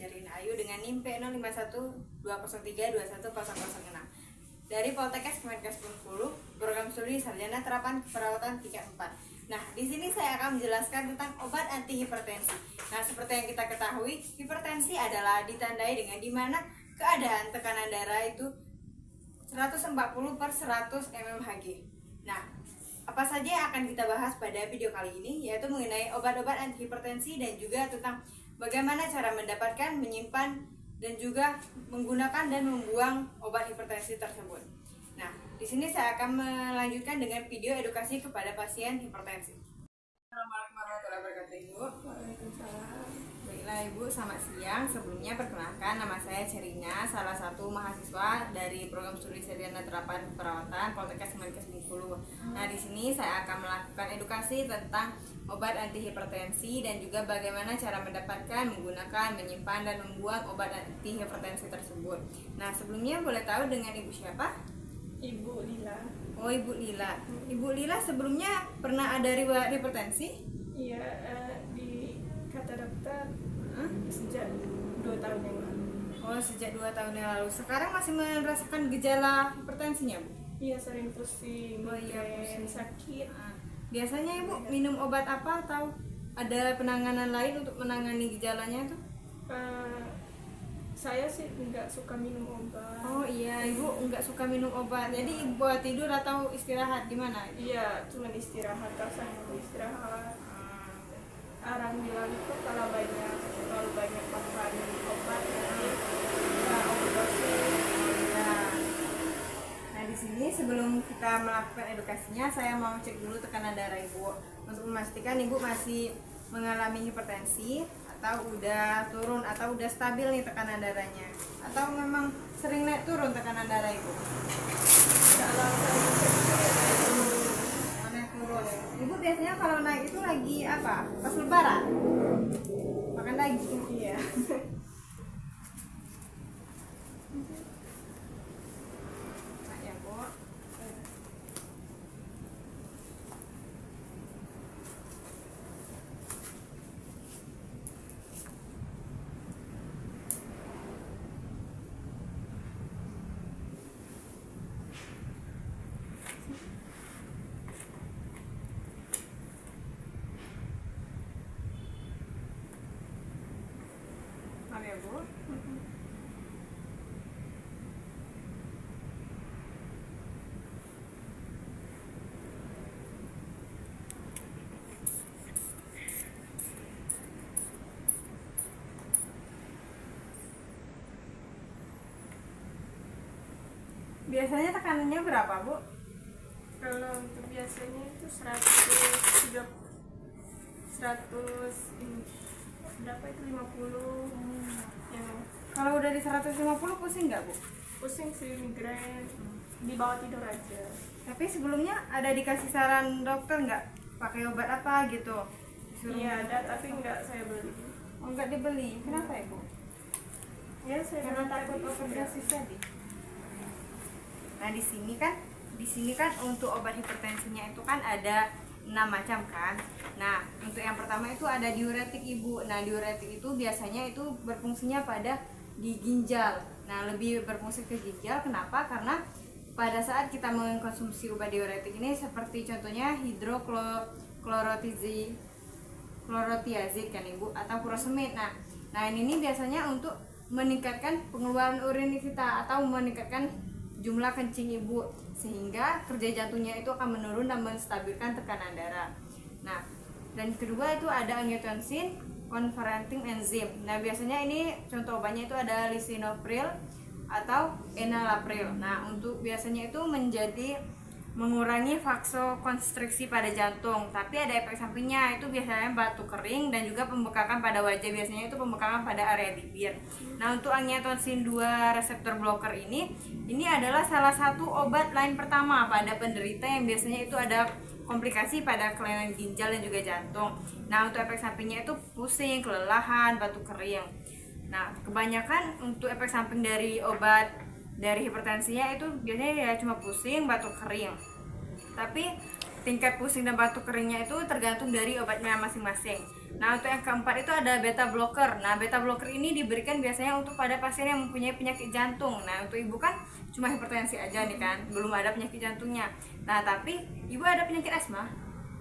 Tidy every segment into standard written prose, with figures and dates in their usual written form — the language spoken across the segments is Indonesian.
Sherina Ayu dengan NIM P051203210006 dari Poltekkes Kemenkes Bengkulu, program studi sarjana terapan keperawatan tingkat 4. Nah, di sini saya akan menjelaskan tentang obat anti hipertensi. Nah, seperti yang kita ketahui, hipertensi adalah ditandai dengan dimana keadaan tekanan darah itu 140/100 mmHg. Nah, apa saja yang akan kita bahas pada video kali ini, yaitu mengenai obat-obat anti hipertensi dan juga tentang bagaimana cara mendapatkan, menyimpan, dan juga menggunakan dan membuang obat hipertensi tersebut. Nah, di sini saya akan melanjutkan dengan video edukasi kepada pasien hipertensi. Assalamualaikum warahmatullahi wabarakatuh, Ibu. Waalaikumsalam. Baiklah Ibu, selamat siang. Sebelumnya perkenalkan, nama saya Sherina, salah satu mahasiswa dari program studi sarjana terapan keperawatan Poltekkes Kemenkes Bengkulu. Nah, di sini saya akan melakukan edukasi tentang obat anti hipertensi dan juga bagaimana cara mendapatkan, menggunakan, menyimpan, dan membuang obat anti hipertensi tersebut. Nah, sebelumnya boleh tahu dengan Ibu siapa? Ibu Lila. Oh, Ibu Lila. Ibu Lila sebelumnya pernah ada riwayat hipertensi? Iya, di kata dokter sejak 2 tahun yang lalu. Oh, sejak 2 tahun yang lalu. Sekarang masih merasakan gejala hipertensinya, Bu? Iya, sering pusing, Oh iya, migrain, pusing. sakit. Biasanya Ibu minum obat apa atau ada penanganan lain untuk menangani gejalanya tuh? Saya sih nggak suka minum obat. Oh iya, Ibu nggak suka minum obat. Jadi Ibu buat tidur atau istirahat gimana? Iya, cuma istirahat. Kalau saya mau istirahat, orang bilang itu kalau terlalu banyak makan obat nanti overdosis. Nah, di sini sebelum kita melakukan edukasinya, saya mau cek dulu tekanan darah Ibu untuk memastikan Ibu masih mengalami hipertensi atau udah turun atau udah stabil nih tekanan darahnya, atau memang sering naik turun tekanan darah Ibu. Kalau Naik turun. Ibu biasanya kalau naik itu lagi apa? Pas lebaran? Makan daging. iya. Nah, ya Bu. Maaf ya Bu. Biasanya tekanannya berapa, Bu? Kalau untuk biasanya itu 100 berapa itu 50 yang Kalau udah di 150 pusing nggak, Bu? pusing sih, migrain, dibawa tidur aja. Tapi sebelumnya ada dikasih saran dokter nggak pakai obat apa gitu? Disuruh Iya minum ada, obat tapi apa? nggak saya beli. Oh, nggak dibeli. Kenapa, Ibu? Ya saya Karena beli takut tadi. overdosis tadi. Nah, di sini kan untuk obat hipertensinya itu kan ada 6 macam kan. Nah, untuk yang pertama itu ada diuretik, Ibu. Nah, diuretik itu biasanya itu berfungsinya pada di ginjal. Nah, lebih berfungsi ke ginjal. Kenapa? Karena pada saat kita mengkonsumsi obat diuretik ini seperti contohnya hidroklorotiazid kan Ibu, atau furosemid. Nah ini biasanya untuk meningkatkan pengeluaran urin kita atau meningkatkan jumlah kencing Ibu, sehingga kerja jantungnya itu akan menurun dan menstabilkan tekanan darah. Nah, dan kedua itu ada angiotensin converting enzyme. Nah, biasanya ini contoh obatnya itu ada lisinopril atau enalapril. Nah, untuk biasanya itu mengurangi vasokonstriksi pada jantung, tapi ada efek sampingnya, itu biasanya batuk kering dan juga pembekakan pada wajah, biasanya itu pembekakan pada area bibir. Nah, untuk angiotensin 2 reseptor blocker ini adalah salah satu obat lain pertama pada penderita yang biasanya itu ada komplikasi pada kelainan ginjal dan juga jantung. Nah, untuk efek sampingnya itu pusing, kelelahan, batuk kering. Nah, kebanyakan untuk efek samping dari obat dari hipertensinya itu biasanya ya cuma pusing, batuk kering. Tapi tingkat pusing dan batuk keringnya itu tergantung dari obatnya masing-masing. Nah, untuk yang keempat itu ada beta blocker. Nah, beta blocker ini diberikan biasanya untuk pada pasien yang mempunyai penyakit jantung. Nah, untuk ibu kan cuma hipertensi aja nih kan, belum ada penyakit jantungnya. Nah, tapi ibu ada penyakit asma.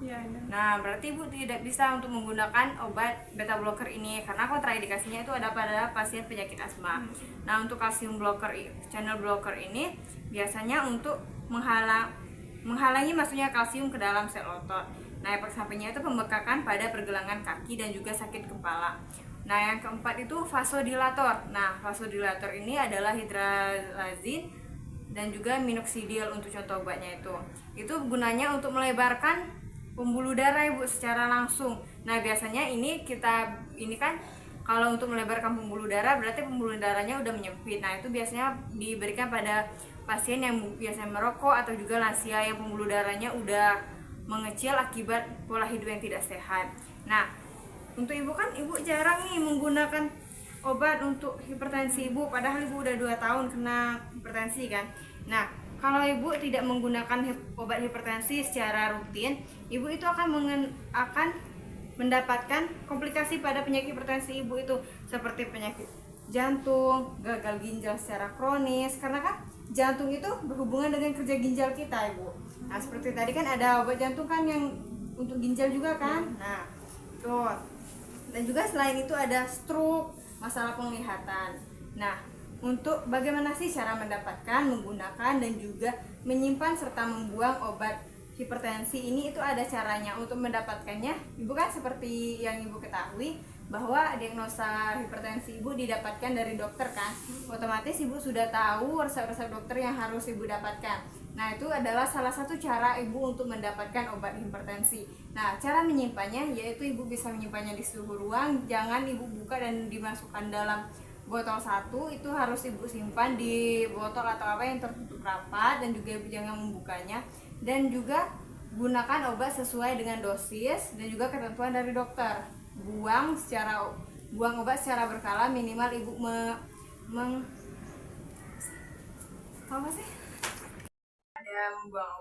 Iya, ada. Nah, berarti ibu tidak bisa untuk menggunakan obat beta blocker ini karena kontraindikasinya itu ada pada pasien penyakit asma. Nah, untuk kalsium blocker, channel blocker ini biasanya untuk menghalangi masuknya kalsium ke dalam sel otot. Nah, efek sampingnya itu pembekakan pada pergelangan kaki dan juga sakit kepala. Nah, yang keempat itu vasodilator. Nah, vasodilator ini adalah hidralazin dan juga minoxidil untuk contoh obatnya itu. Itu gunanya untuk melebarkan pembuluh darah ibu secara langsung. Nah, biasanya ini kan kalau untuk melebarkan pembuluh darah berarti pembuluh darahnya udah menyempit. Nah, itu biasanya diberikan pada pasien yang biasanya merokok atau juga lansia yang pembuluh darahnya udah mengecil akibat pola hidup yang tidak sehat. Nah, untuk ibu kan ibu jarang nih menggunakan obat untuk hipertensi ibu, padahal ibu udah 2 tahun kena hipertensi kan. Nah, kalau ibu tidak menggunakan obat hipertensi secara rutin, ibu itu akan mendapatkan komplikasi pada penyakit hipertensi ibu itu seperti penyakit jantung, gagal ginjal secara kronis, karena kan jantung itu berhubungan dengan kerja ginjal kita ibu. Nah, seperti tadi kan ada obat jantung kan yang untuk ginjal juga kan. Nah, tuh. Dan juga selain itu ada stroke, masalah penglihatan. Nah, untuk bagaimana sih cara mendapatkan, menggunakan dan juga menyimpan serta membuang obat hipertensi ini, itu ada caranya untuk mendapatkannya. Ibu kan seperti yang ibu ketahui bahwa diagnosa hipertensi ibu didapatkan dari dokter kan. Otomatis ibu sudah tahu resep-resep dokter yang harus ibu dapatkan. Nah, itu adalah salah satu cara ibu untuk mendapatkan obat hipertensi. Nah, cara menyimpannya yaitu ibu bisa menyimpannya di suhu ruang, jangan ibu buka dan dimasukkan dalam botol satu, itu harus ibu simpan di botol atau apa yang tertutup rapat, dan juga ibu jangan membukanya. Dan juga gunakan obat sesuai dengan dosis dan juga ketentuan dari dokter. Buang obat secara berkala, minimal ibu membuang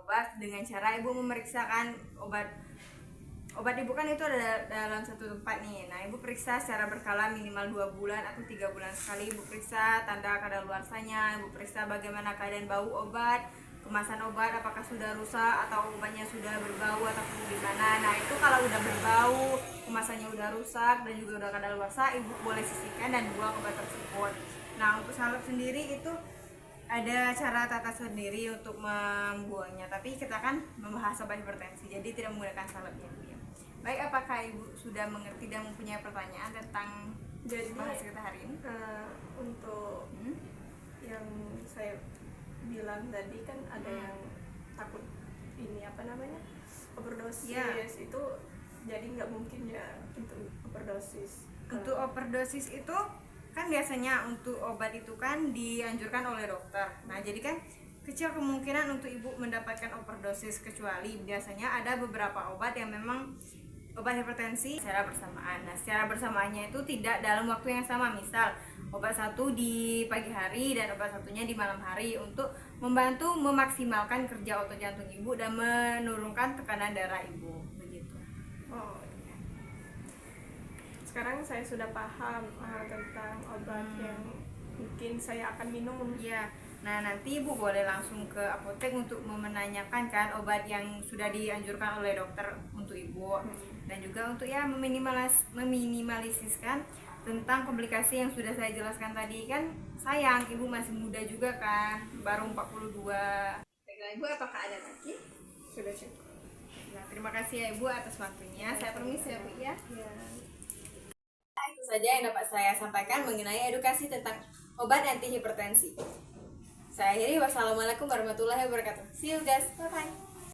obat dengan cara ibu memeriksakan obat ibu kan itu ada dalam satu tempat nih. Nah, ibu periksa secara berkala minimal 2 bulan atau 3 bulan sekali. Ibu periksa tanda kadaluarsanya, ibu periksa bagaimana keadaan bau obat, kemasan obat apakah sudah rusak atau obatnya sudah berbau atau gimana. Nah, itu kalau udah berbau, kemasannya udah rusak dan juga udah kadaluarsa, ibu boleh sisihkan dan buang obat tersebut. Nah, untuk salep sendiri itu ada cara tata sendiri untuk membuangnya, tapi kita kan membahas obat hipertensi, jadi tidak menggunakan salepnya. Baik, apakah ibu sudah mengerti dan mempunyai pertanyaan tentang bahas kita hari ini? Untuk yang saya bilang tadi kan ada yang takut ini overdosis, itu jadi nggak mungkin ya untuk overdosis. Untuk overdosis itu kan biasanya untuk obat itu kan dianjurkan oleh dokter. Nah, jadi kan kecil kemungkinan untuk ibu mendapatkan overdosis, kecuali biasanya ada beberapa obat yang memang obat hipertensi secara bersamaan. Nah, secara bersamaannya itu tidak dalam waktu yang sama. Misal obat satu di pagi hari dan obat satunya di malam hari untuk membantu memaksimalkan kerja otot jantung ibu dan menurunkan tekanan darah ibu. Begitu. Oh, iya. Sekarang saya sudah paham tentang obat yang mungkin saya akan minum. Iya. Nah, nanti ibu boleh langsung ke apotek untuk menanyakan kan obat yang sudah dianjurkan oleh dokter untuk ibu. Dan juga untuk ya meminimalisiskan tentang komplikasi yang sudah saya jelaskan tadi. Kan sayang, ibu masih muda juga kan, baru 42. Baiklah ibu, apakah ada lagi? Sudah cukup. Nah, terima kasih ya ibu atas waktunya. Saya permisi ya bu ya. Itu saja yang dapat saya sampaikan mengenai edukasi tentang obat anti hipertensi. Saya akhiri, wassalamualaikum warahmatullahi wabarakatuh. See you guys, bye bye.